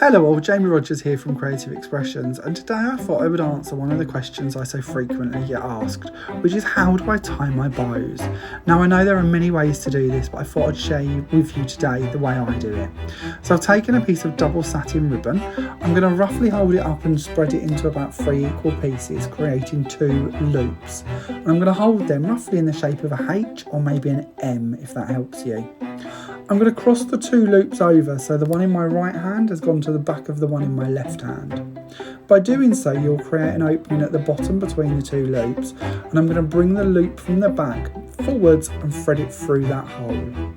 Hello all, Jamie Rodgers here from Creative Expressions, and today I thought I would answer one of the questions I so frequently get asked, which is how do I tie my bows? Now I know there are many ways to do this, but I thought I'd share with you today the way I do it. So I've taken a piece of double satin ribbon, I'm going to roughly hold it up and spread it into about 3 equal pieces, creating 2 loops. And I'm going to hold them roughly in the shape of a H or maybe an M if that helps you. I'm going to cross the 2 loops over, so the one in my right hand has gone to the back of the one in my left hand. By doing so, you'll create an opening at the bottom between the 2 loops, and I'm going to bring the loop from the back forwards and thread it through that hole.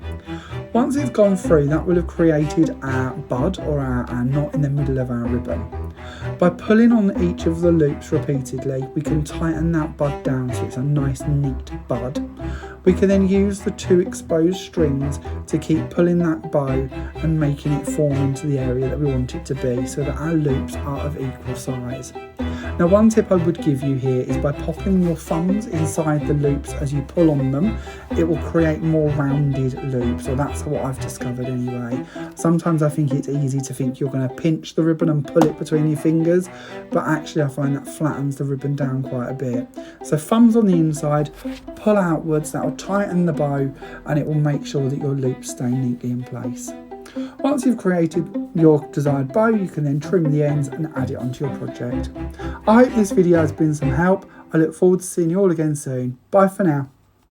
Once it's gone through, that will have created our bud or our knot in the middle of our ribbon. By pulling on each of the loops repeatedly, we can tighten that bud down so it's a nice neat bud. We can then use the 2 exposed strings to keep pulling that bow and making it form into the area that we want it to be so that our loops are of equal size. Now one tip I would give you here is by popping your thumbs inside the loops as you pull on them, it will create more rounded loops, or that's what I've discovered anyway. Sometimes I think it's easy to think you're going to pinch the ribbon and pull it between your fingers, but actually I find that flattens the ribbon down quite a bit. So thumbs on the inside, pull outwards, that will tighten the bow and it will make sure that your loops stay neatly in place. Once you've created your desired bow, you can then trim the ends and add it onto your project. I hope this video has been some help. I look forward to seeing you all again soon. Bye for now.